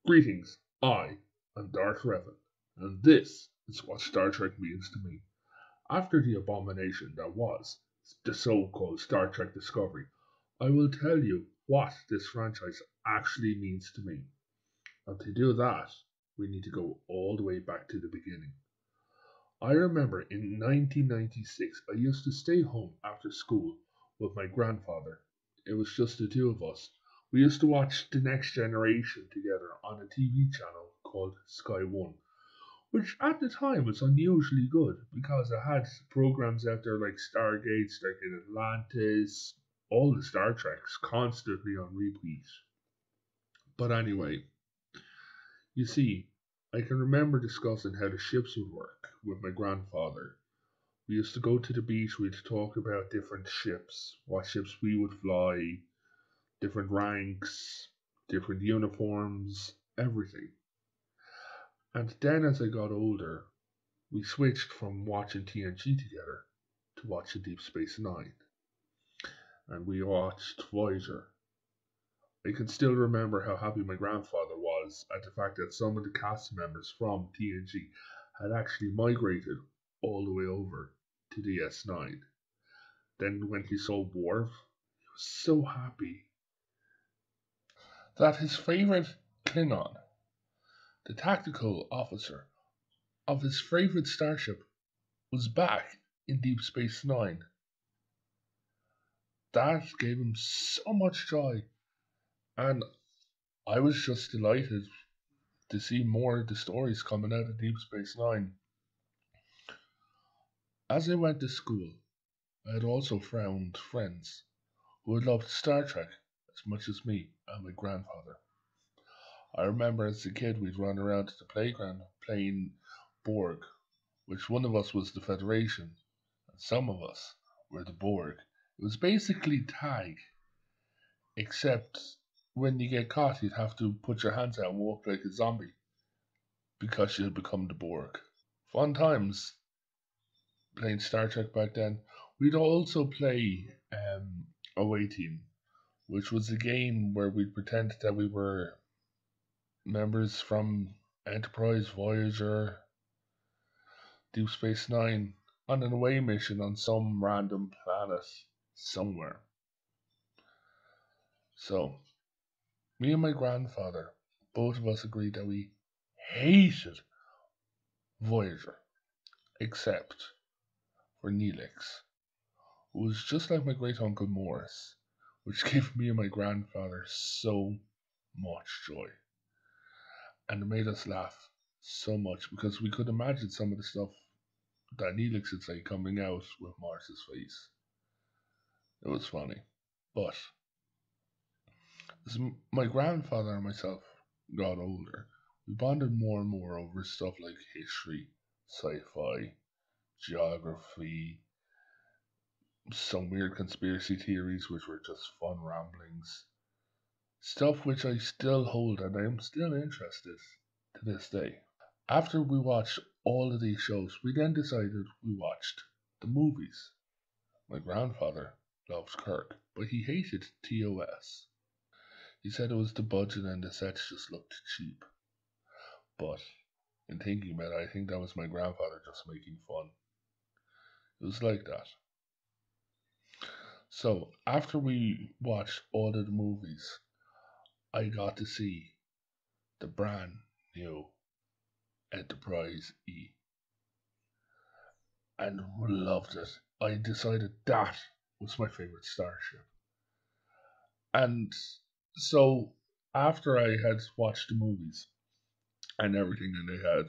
Greetings, I am Darth Revan, and this is what Star Trek means to me. After the abomination that was the so called Star Trek Discovery, I will tell you what this franchise actually means to me. And to do that, we need to go all the way back to the beginning. I remember in 1996, I used to stay home after school with my grandfather. It was just the two of us. We used to watch The Next Generation together on a TV channel called Sky One, which at the time was unusually good because it had programs out there like Stargate, Stargate Atlantis, all the Star Treks constantly on repeat. But anyway, you see, I can remember discussing how the ships would work with my grandfather. We used to go to the beach, we'd talk about different ships, what ships we would fly, different ranks, different uniforms, everything. And then as I got older, we switched from watching TNG together to watching Deep Space Nine. And we watched Voyager. I can still remember how happy my grandfather was at the fact that some of the cast members from TNG had actually migrated all the way over to DS9. Then when he saw Worf, he was so happy that his favorite Klingon, the tactical officer of his favorite starship, was back in Deep Space Nine. That gave him so much joy, and I was just delighted to see more of the stories coming out of Deep Space Nine. As I went to school, I had also found friends who had loved Star Trek as much as me and my grandfather. I remember as a kid we'd run around to the playground playing Borg, which one of us was the Federation and some of us were the Borg. It was basically tag, except when you get caught, you'd have to put your hands out and walk like a zombie because you had become the Borg. Fun times playing Star Trek back then. We'd also play Away Team, which was a game where we'd pretend that we were members from Enterprise, Voyager, Deep Space Nine on an away mission on some random planet somewhere. So, me and my grandfather, both of us agreed that we hated Voyager, except for Neelix, who was just like my great uncle Morris, which gave me and my grandfather so much joy. And it made us laugh so much because we could imagine some of the stuff that Neelix would say coming out with Morris's face. It was funny. But as my grandfather and myself got older, we bonded more and more over stuff like history, sci-fi, geography, some weird conspiracy theories which were just fun ramblings. Stuff which I still hold and I am still interested to this day. After we watched all of these shows, we then decided we watched the movies. My grandfather loved Kirk, but he hated TOS. He said it was the budget and the sets just looked cheap. But in thinking about it, I think that was my grandfather just making fun. It was like that. So after we watched all of the movies, I got to see the brand new Enterprise E and loved it. I decided that was my favorite starship. And so after I had watched the movies and everything and I had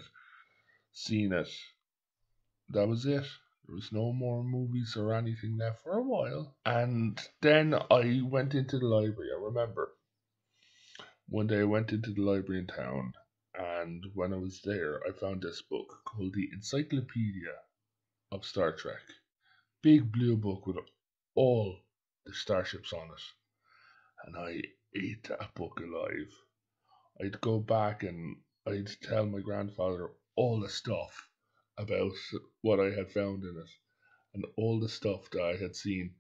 seen it, that was it. There was no more movies or anything left for a while. And then I went into the library. I remember one day I went into the library in town, and when I was there, I found this book called The Encyclopedia of Star Trek. Big blue book with all the starships on it. And I ate that book alive. I'd go back and I'd tell my grandfather all the stuff about what I had found in it. and all the stuff that I had seen,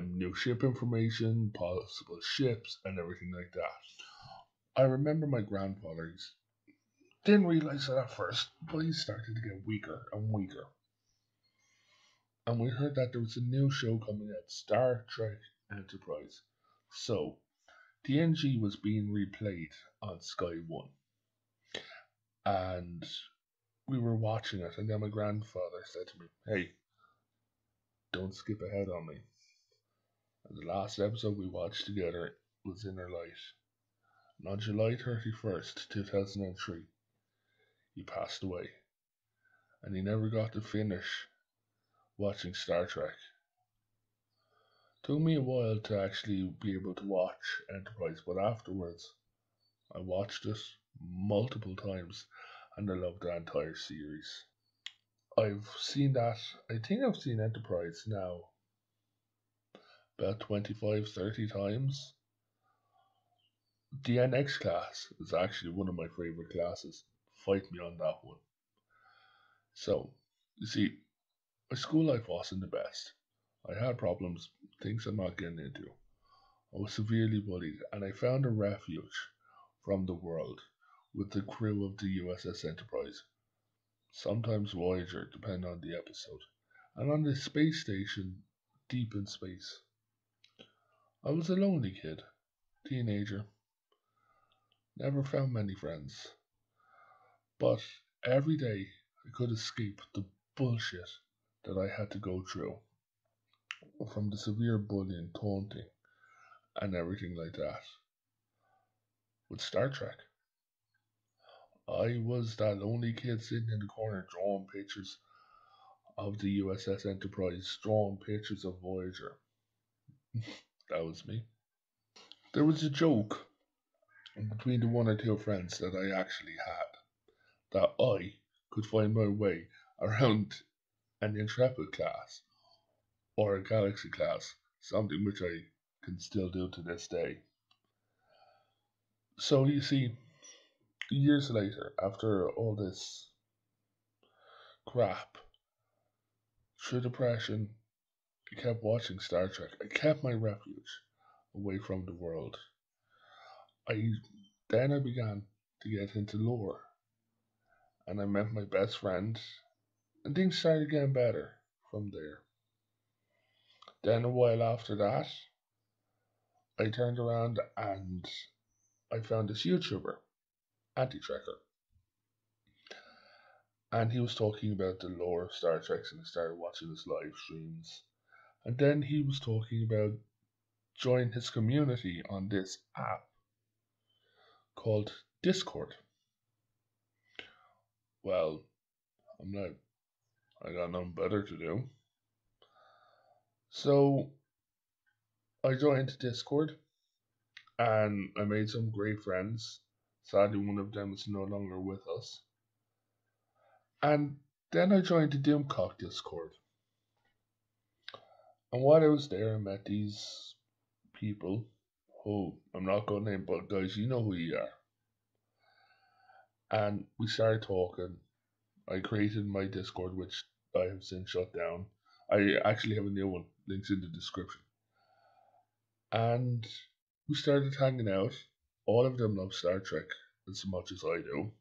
new ship information, possible ships, and everything like that. I remember my grandfather didn't realize it at first, but he started to get weaker and weaker. And we heard that there was a new show coming out, Star Trek Enterprise. So, TNG was being replayed on Sky One, and we were watching it, and then my grandfather said to me, "Hey, don't skip ahead on me." And the last episode we watched together was Inner Light. And on July 31st, 2003, he passed away, and he never got to finish watching Star Trek. Took me a while to actually be able to watch Enterprise, but afterwards I watched it multiple times and I loved the entire series. I've seen that, I think I've seen Enterprise now about 25, 30 times. The NX class is actually one of my favorite classes. Fight me on that one. So, you see, my school life wasn't the best. I had problems, things I'm not getting into. I was severely bullied, and I found a refuge from the world with the crew of the USS Enterprise, sometimes Voyager, depending on the episode, and on the space station deep in space. I was a lonely kid, teenager, never found many friends, but every day I could escape the bullshit that I had to go through, from the severe bullying, taunting, and everything like that. With Star Trek, I was that lonely kid sitting in the corner drawing pictures of the USS Enterprise, drawing pictures of Voyager. That was me. There was a joke between the one or two friends that I actually had that I could find my way around an Intrepid class or a Galaxy class, something which I can still do to this day. So you see, years later, after all this crap, through depression, I kept watching Star Trek. I kept my refuge away from the world. I then I began to get into lore, and I met my best friend, and things started getting better from there. Then a while after that, I turned around and I found this YouTuber, Anti-Trekker, and he was talking about the lore of Star Trek, and I started watching his live streams. And then he was talking about joining his community on this app called Discord. Well, I'm like, I got nothing better to do. So I joined Discord and I made some great friends. Sadly, one of them is no longer with us. And then I joined the Doomcock Discord. And while I was there, I met these people who I'm not going to name, but guys, you know who you are. And we started talking. I created my Discord, which I have since shut down. I actually have a new one, links in the description. And we started hanging out. All of them love Star Trek as much as I do.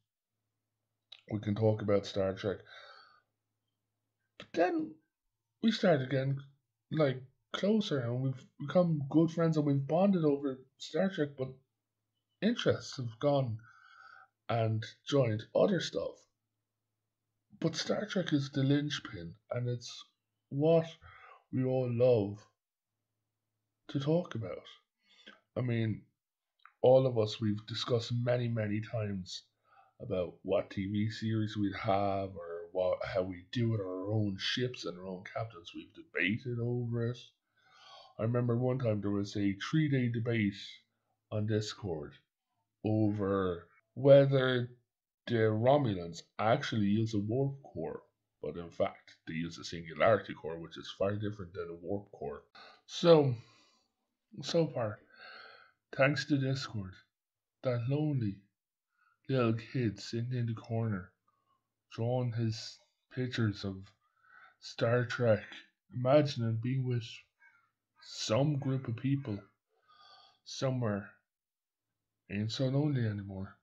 We can talk about Star Trek. But then we started getting like closer and we've become good friends and we've bonded over Star Trek, but interests have gone and joined other stuff. But Star Trek is the linchpin and it's what we all love to talk about. I mean, all of us, we've discussed many, many times about what TV series we'd have or how we do it, our own ships and our own captains. We've debated over it. I remember one time there was a 3 day debate on Discord over whether the Romulans actually use a warp core, but in fact they use a singularity core, which is far different than a warp core. So far, thanks to Discord, that lonely little kid sitting in the corner drawing his pictures of Star Trek Imagining being with some group of people somewhere ain't so lonely anymore.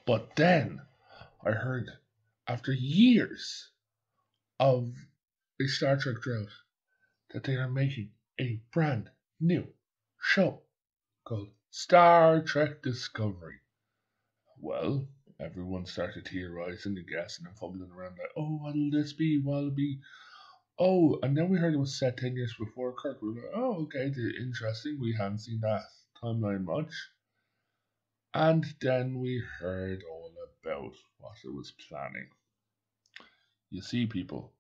But then I heard, after years of a Star Trek drought, that they are making a brand new show called Star Trek Discovery. Well, everyone started theorizing and guessing and fumbling around like, oh, what'll this be? What'll it be? Oh, and then we heard it was set 10 years before Kirk. We were like, oh, okay, interesting. We hadn't seen that timeline much. And then we heard all about what it was planning. You see, people,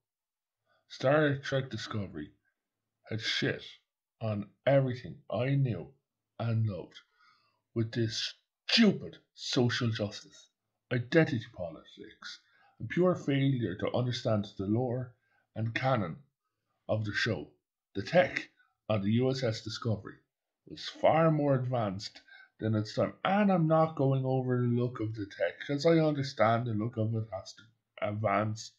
Star Trek Discovery had shit on everything I knew and loved with this stupid social justice, identity politics, and pure failure to understand the lore and canon of the show. The tech on the USS Discovery was far more advanced than its time, and I'm not going over the look of the tech because I understand the look of it has to advance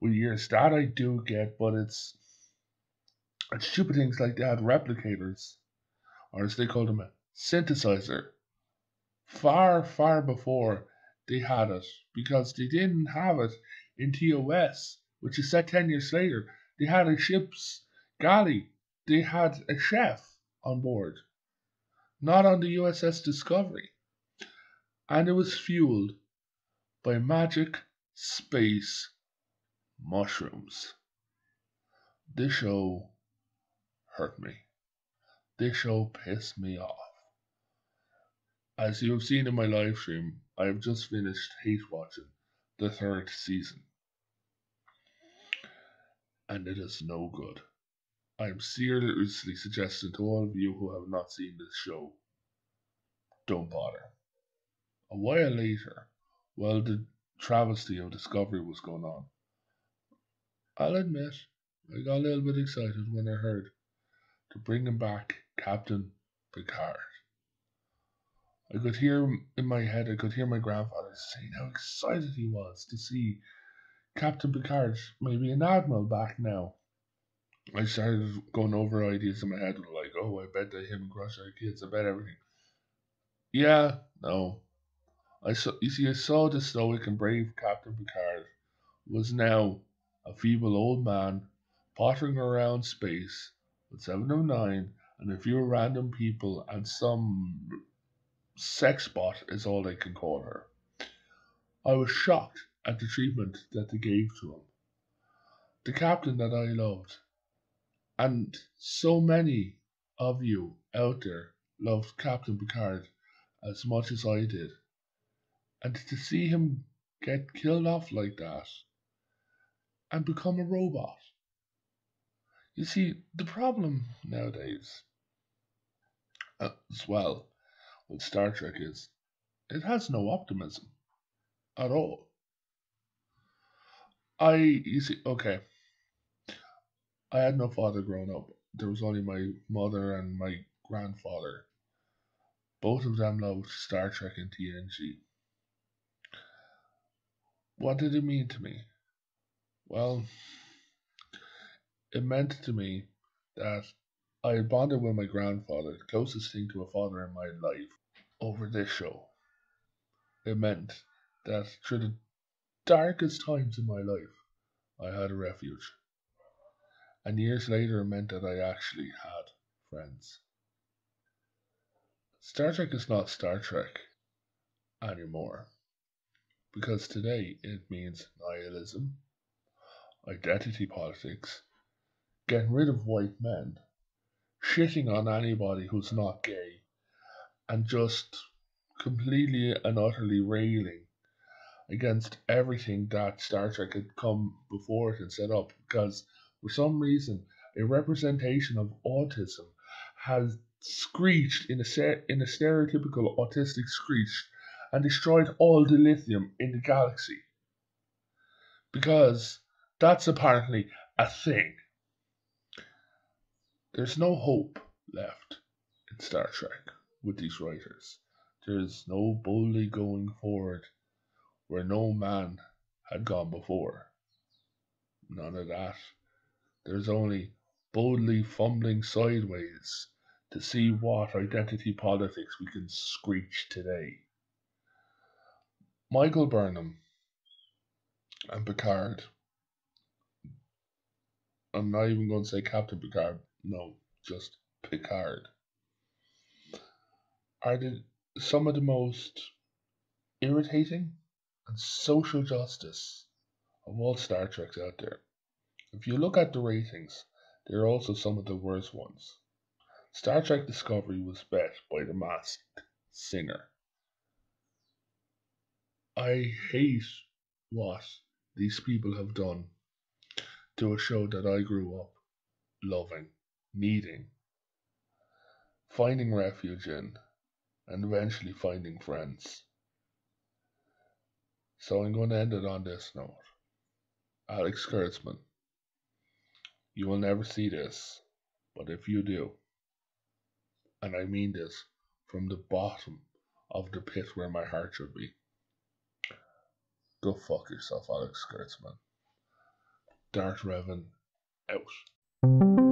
with years. That I do get, but it's stupid things like they had replicators, or as they called them, a synthesizer, far, far before they had it, because they didn't have it in TOS, which is set 10 years later. They had a ship's galley, they had a chef on board, not on the USS Discovery. And it was fueled by magic space mushrooms. This show hurt me. This show pissed me off. As you have seen in my live stream, I have just finished hate watching the third season. And it is no good. I am seriously suggesting to all of you who have not seen this show, don't bother. A while later, while the travesty of Discovery was going on, I'll admit, I got a little bit excited when I heard to bringing back Captain Picard. I could hear in my head, I could hear my grandfather saying how excited he was to see Captain Picard, maybe an admiral, back now. I started going over ideas in my head, like, oh, I bet that him and Crush are kids, I bet everything. Yeah, no. I saw the stoic and brave Captain Picard was now a feeble old man pottering around space with 709 and a few random people and some sex bot is all I can call her. I was shocked at the treatment that they gave to him. The captain that I loved, and so many of you out there loved Captain Picard as much as I did. And to see him get killed off like that and become a robot. You see, the problem nowadays, as well, with Star Trek is it has no optimism at all. You see, okay, I had no father growing up. There was only my mother and my grandfather. Both of them loved Star Trek and TNG. What did it mean to me? Well, it meant to me that I had bonded with my grandfather, the closest thing to a father in my life, over this show. It meant that through the darkest times in my life, I had a refuge. And years later, it meant that I actually had friends. Star Trek is not Star Trek anymore. Because today it means nihilism, identity politics, getting rid of white men, shitting on anybody who's not gay, and just completely and utterly railing against everything that Star Trek had come before it and set up. Because for some reason, a representation of autism has screeched in a stereotypical autistic screech and destroyed all the lithium in the galaxy. Because that's apparently a thing. There's no hope left in Star Trek with these writers. There's no boldly going forward where no man had gone before. None of that. There's only boldly fumbling sideways to see what identity politics we can screech today. Michael Burnham and Picard, I'm not even going to say Captain Picard, no, just Picard, are some of the most irritating and social justice of all Star Treks out there. If you look at the ratings, they're also some of the worst ones. Star Trek Discovery was bet by The Masked Singer. I hate what these people have done to a show that I grew up loving, needing, finding refuge in, and eventually finding friends. So I'm going to end it on this note. Alex Kurtzman, you will never see this, but if you do, and I mean this from the bottom of the pit where my heart should be, go fuck yourself, Alex Kurtzman. Dart Revan out.